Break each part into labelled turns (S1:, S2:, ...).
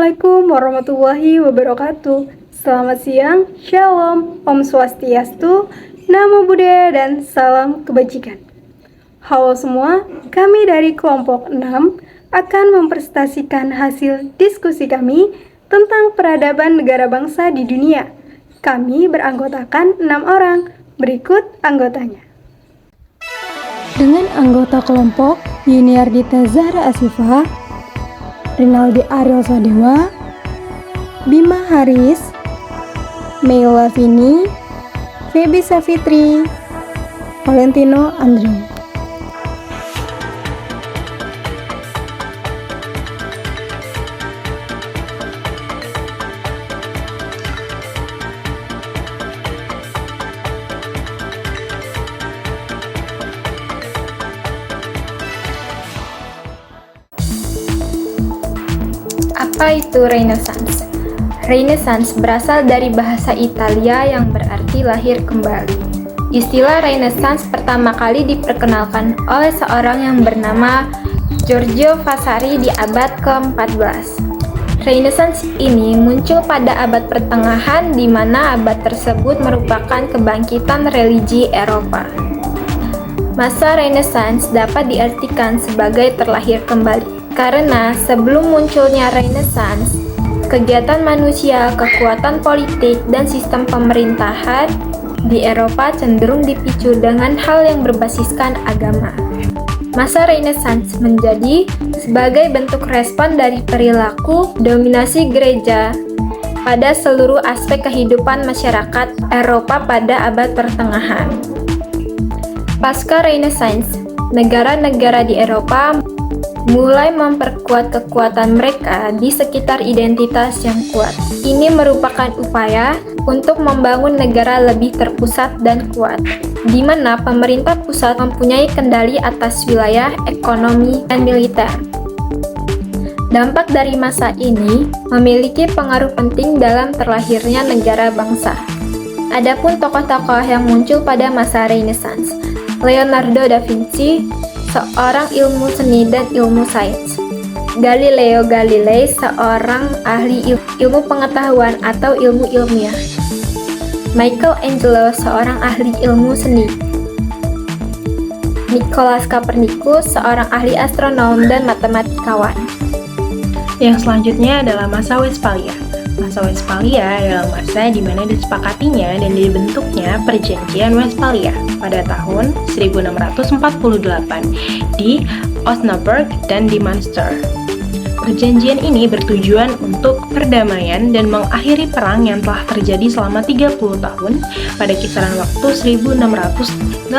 S1: Assalamualaikum warahmatullahi wabarakatuh. Selamat siang, Shalom, Om Swastiastu, Namo Buddhaya, dan salam kebajikan. Halo semua, kami dari kelompok 6 akan mempresentasikan hasil diskusi kami tentang peradaban negara bangsa di dunia. Kami beranggotakan 6 orang. Berikut anggotanya. Dengan anggota kelompok Yuniardita Zahra Asifah, Rinaldi Ariel Sadewa, Bima Haris, Meila Vini, Feby Savitri, Valentino Andri.
S2: Apa itu Renaissance? Renaissance berasal dari bahasa Italia yang berarti lahir kembali. Istilah Renaissance pertama kali diperkenalkan oleh seorang yang bernama Giorgio Vasari di abad ke-14. Renaissance ini muncul pada abad pertengahan di mana abad tersebut merupakan kebangkitan religi Eropa. Masa Renaissance dapat diartikan sebagai terlahir kembali. Karena sebelum munculnya Renaissance, kegiatan manusia, kekuatan politik, dan sistem pemerintahan di Eropa cenderung dipicu dengan hal yang berbasiskan agama. Masa Renaissance menjadi sebagai bentuk respon dari perilaku dominasi gereja pada seluruh aspek kehidupan masyarakat Eropa pada abad pertengahan. Pasca Renaissance, negara-negara di Eropa mulai memperkuat kekuatan mereka di sekitar identitas yang kuat. Ini merupakan upaya untuk membangun negara lebih terpusat dan kuat, di mana pemerintah pusat mempunyai kendali atas wilayah, ekonomi, dan militer. Dampak dari masa ini memiliki pengaruh penting dalam terlahirnya negara bangsa. Adapun tokoh-tokoh yang muncul pada masa Renaissance, Leonardo da Vinci, seorang ilmu seni dan ilmu sains. Galileo Galilei, seorang ahli ilmu pengetahuan atau ilmu ilmiah. Michelangelo, seorang ahli ilmu seni. Nicolaus Copernicus, seorang ahli astronom dan matematikawan.
S3: Yang selanjutnya adalah masa Westphalia. Masa Westphalia adalah masa di mana disepakatinya dan dibentuknya Perjanjian Westphalia pada tahun 1648 di Osnaburg dan di Münster. Perjanjian ini bertujuan untuk perdamaian dan mengakhiri perang yang telah terjadi selama 30 tahun pada kisaran waktu 1618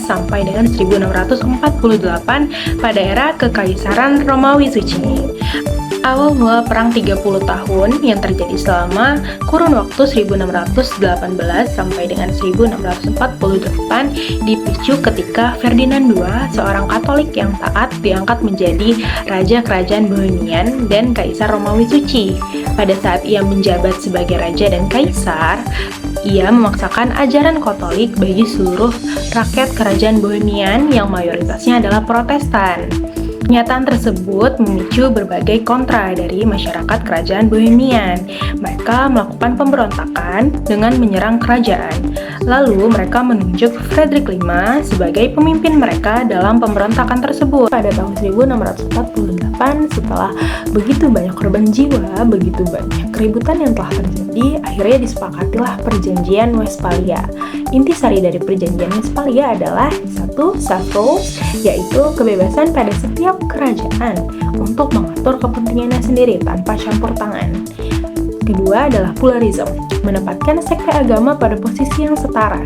S3: sampai dengan 1648 pada era Kekaisaran Romawi Suci. Awal mula perang 30 tahun yang terjadi selama kurun waktu 1618 sampai dengan 1648 dipicu ketika Ferdinand II, seorang Katolik yang taat, diangkat menjadi Raja Kerajaan Bohemian dan Kaisar Romawi Suci. Pada saat ia menjabat sebagai Raja dan Kaisar, ia memaksakan ajaran Katolik bagi seluruh rakyat Kerajaan Bohemian yang mayoritasnya adalah Protestan. Pernyataan tersebut memicu berbagai kontra dari masyarakat kerajaan Bohemian. Mereka melakukan pemberontakan dengan menyerang kerajaan. Lalu mereka menunjuk Frederick V sebagai pemimpin mereka dalam pemberontakan tersebut. Pada tahun 1648, setelah begitu banyak korban jiwa, begitu banyak keributan yang telah terjadi, akhirnya disepakatilah Perjanjian Westphalia. Intisari dari Perjanjian Westphalia adalah satu, suffrage, yaitu kebebasan pada setiap kerajaan untuk mengatur kepentingannya sendiri tanpa campur tangan. Kedua adalah pluralism, menempatkan sekte agama pada posisi yang setara.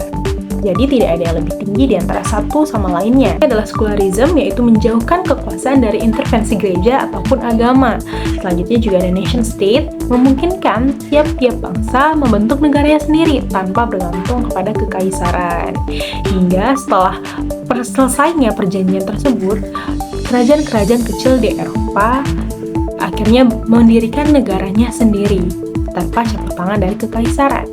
S3: Jadi tidak ada yang lebih tinggi di antara satu sama lainnya. Ini adalah secularism, yaitu menjauhkan kekuasaan dari intervensi gereja ataupun agama. Selanjutnya juga ada nation state, memungkinkan tiap-tiap bangsa membentuk negaranya sendiri tanpa bergantung kepada kekaisaran. Hingga setelah selesainya perjanjian tersebut, kerajaan-kerajaan kecil di Eropa akhirnya mendirikan negaranya sendiri tanpa campur tangan dari kekaisaran.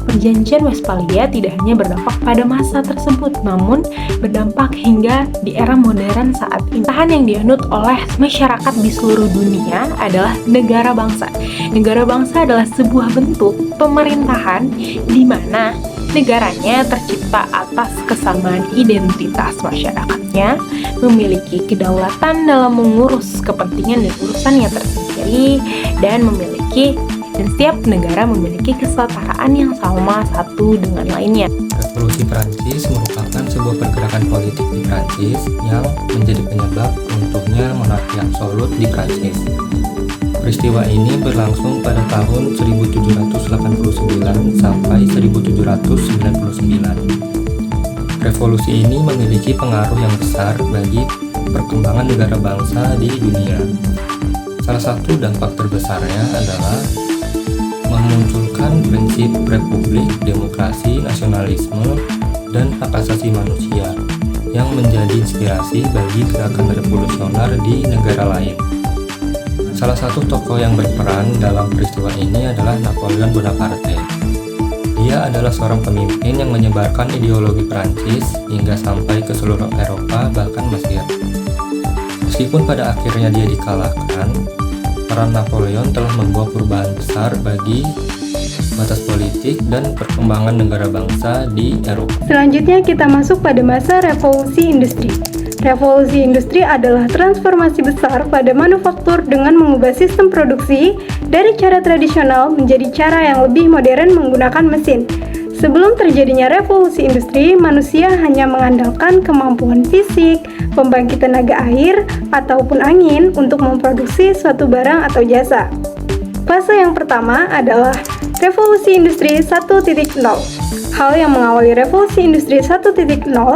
S3: Perjanjian Westphalia tidak hanya berdampak pada masa tersebut, namun berdampak hingga di era modern saat Intahan yang dianut oleh masyarakat di seluruh dunia adalah negara bangsa. Negara bangsa adalah sebuah bentuk pemerintahan di mana negaranya tercipta atas kesamaan identitas masyarakatnya, memiliki kedaulatan dalam mengurus kepentingan dan urusannya tersendiri, dan setiap negara memiliki kesetaraan yang sama satu dengan lainnya.
S4: Revolusi Prancis merupakan sebuah pergerakan politik di Prancis yang menjadi penyebab runtuhnya monarki absolut di Prancis. Peristiwa ini berlangsung pada tahun 1789 sampai 1799. Revolusi ini memiliki pengaruh yang besar bagi perkembangan negara bangsa di dunia. Salah satu dampak terbesarnya adalah memunculkan prinsip republik, demokrasi, nasionalisme, dan hak asasi manusia yang menjadi inspirasi bagi gerakan revolusioner di negara lain. Salah satu tokoh yang berperan dalam peristiwa ini adalah Napoleon Bonaparte. Dia adalah seorang pemimpin yang menyebarkan ideologi Prancis hingga sampai ke seluruh Eropa, bahkan Mesir. Meskipun pada akhirnya dia dikalahkan, peran Napoleon telah membawa perubahan besar bagi batas politik dan perkembangan negara bangsa di Eropa.
S1: Selanjutnya kita masuk pada masa revolusi industri. Revolusi industri adalah transformasi besar pada manufaktur dengan mengubah sistem produksi dari cara tradisional menjadi cara yang lebih modern menggunakan mesin. Sebelum terjadinya revolusi industri, manusia hanya mengandalkan kemampuan fisik, pembangkit tenaga air, ataupun angin untuk memproduksi suatu barang atau jasa. Fase yang pertama adalah revolusi industri 1.0. Hal yang mengawali revolusi industri 1.0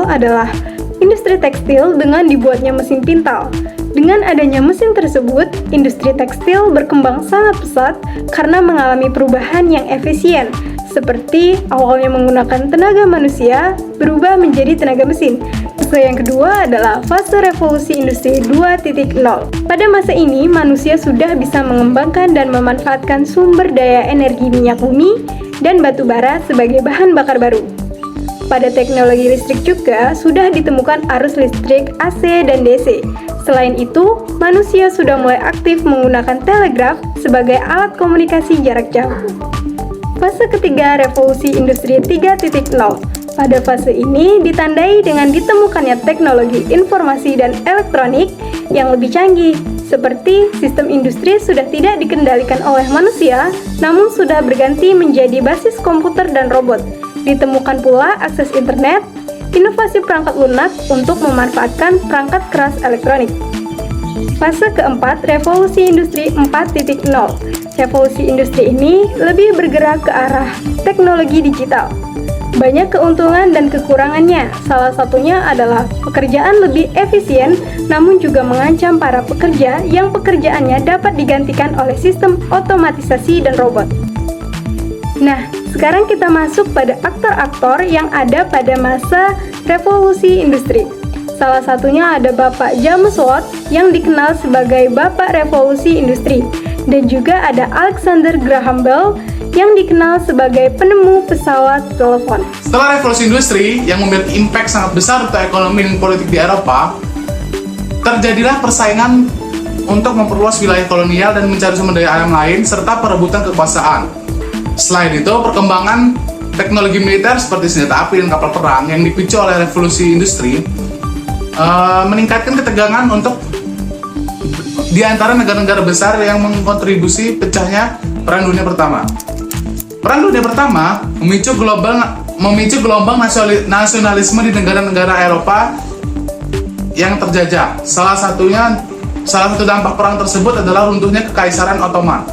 S1: adalah industri tekstil dengan dibuatnya mesin pintal. Dengan adanya mesin tersebut, industri tekstil berkembang sangat pesat karena mengalami perubahan yang efisien, seperti awalnya menggunakan tenaga manusia berubah menjadi tenaga mesin. Fase yang kedua adalah fase revolusi industri 2.0. Pada masa ini, manusia sudah bisa mengembangkan dan memanfaatkan sumber daya energi minyak bumi dan batu bara sebagai bahan bakar baru. Pada teknologi listrik juga sudah ditemukan arus listrik AC dan DC. Selain itu, manusia sudah mulai aktif menggunakan telegraf sebagai alat komunikasi jarak jauh. Fase ketiga, revolusi industri 3.0. Pada fase ini ditandai dengan ditemukannya teknologi informasi dan elektronik yang lebih canggih, seperti sistem industri sudah tidak dikendalikan oleh manusia, namun sudah berganti menjadi basis komputer dan robot. Ditemukan pula akses internet, inovasi perangkat lunak untuk memanfaatkan perangkat keras elektronik. Fase keempat, revolusi industri 4.0. Revolusi industri ini lebih bergerak ke arah teknologi digital. Banyak keuntungan dan kekurangannya, salah satunya adalah pekerjaan lebih efisien, namun juga mengancam para pekerja yang pekerjaannya dapat digantikan oleh sistem otomatisasi dan robot. Nah, sekarang kita masuk pada aktor-aktor yang ada pada masa revolusi industri. Salah satunya ada Bapak James Watt yang dikenal sebagai Bapak Revolusi Industri, dan juga ada Alexander Graham Bell yang dikenal sebagai penemu pesawat telepon.
S5: Setelah revolusi industri yang memiliki impact sangat besar untuk ekonomi dan politik di Eropa, terjadilah persaingan untuk memperluas wilayah kolonial dan mencari sumber daya alam lain, serta perebutan kekuasaan. Selain itu, perkembangan teknologi militer seperti senjata api dan kapal perang yang dipicu oleh revolusi industri meningkatkan ketegangan untuk di antara negara-negara besar yang mengkontribusi pecahnya Perang Dunia Pertama. Perang Dunia Pertama memicu gelombang nasionalisme di negara-negara Eropa yang terjajah. Salah satu dampak perang tersebut adalah runtuhnya Kekaisaran Ottoman.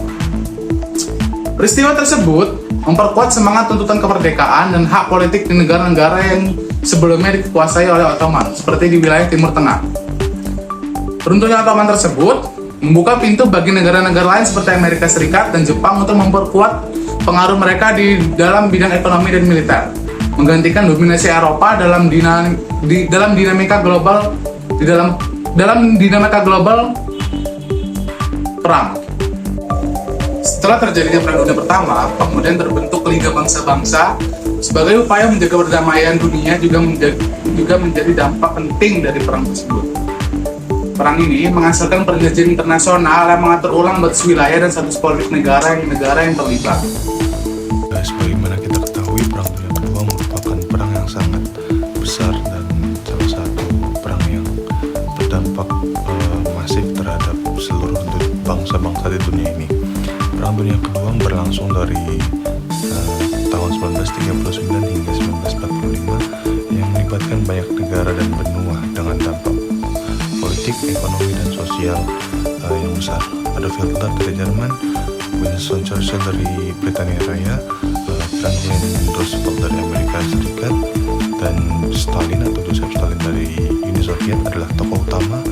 S5: Peristiwa tersebut memperkuat semangat tuntutan kemerdekaan dan hak politik di negara-negara yang sebelumnya dikuasai oleh Ottoman, seperti di wilayah Timur Tengah. Runtuhnya Ottoman tersebut membuka pintu bagi negara-negara lain seperti Amerika Serikat dan Jepang untuk memperkuat pengaruh mereka di dalam bidang ekonomi dan militer, menggantikan dominasi Eropa dalam dinamika global perang. Setelah terjadinya Perang Dunia Pertama, kemudian terbentuk Liga Bangsa-Bangsa sebagai upaya menjaga perdamaian dunia juga menjadi dampak penting dari perang tersebut. Perang ini menghasilkan perjanjian internasional yang mengatur ulang batas wilayah dan status politik negara yang terlibat.
S6: Sebagaimana kita ketahui, Perang Dunia Kedua merupakan perang yang sangat besar dan salah satu perang yang berdampak masif terhadap seluruh bangsa-bangsa di dunia ini. Perang Dunia Kedua berlangsung dari tahun 1939 hingga 1945 yang melibatkan banyak negara dan benua dengan dampak politik, ekonomi, dan sosial yang besar. Adolf Hitler dari Jerman, Winston Churchill dari Britania Raya, Franklin Roosevelt dari Amerika Serikat, dan Stalin atau Joseph Stalin dari Uni Soviet adalah tokoh utama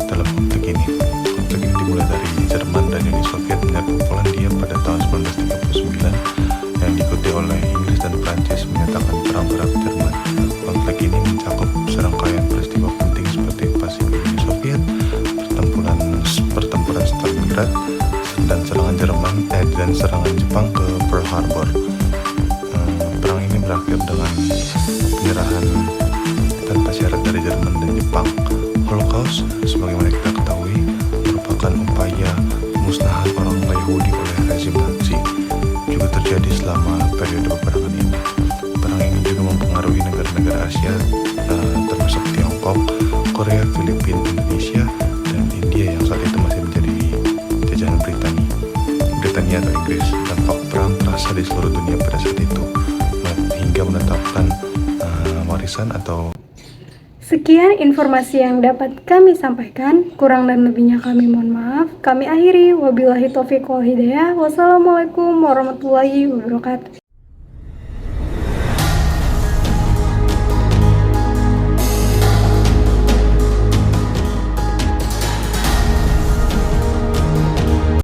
S6: dalam konflik ini. Konflik ini dimulai dari Jerman dan Uni Soviet menyerbu Polandia pada tahun 1939 yang diikuti oleh Inggris dan Prancis menyatakan perang terhadap Jerman. Konflik ini mencakup serangkaian peristiwa penting seperti invasi Uni Soviet, pertempuran Stalingrad, dan serangan Jepang ke Pearl Harbor. Perang ini berakhir dengan penyerahan tanpa syarat dari Jerman dan Jepang. Holocaust, sebagaimana kita ketahui, merupakan upaya pemusnahan orang Yahudi oleh rezim Nazi. Juga terjadi selama periode peperangan ini. Perang ini juga mempengaruhi negara-negara Asia, termasuk Tiongkok, Korea, Filipina, Indonesia, dan India yang saat itu masih menjadi jajahan Britania atau Inggris. Dampak perang terasa di seluruh dunia pada saat itu, hingga menetapkan warisan atau.
S1: Sekian informasi yang dapat kami sampaikan. Kurang dan lebihnya kami mohon maaf. Kami akhiri. Wabillahi taufiq wal hidayah. Wassalamualaikum warahmatullahi wabarakatuh.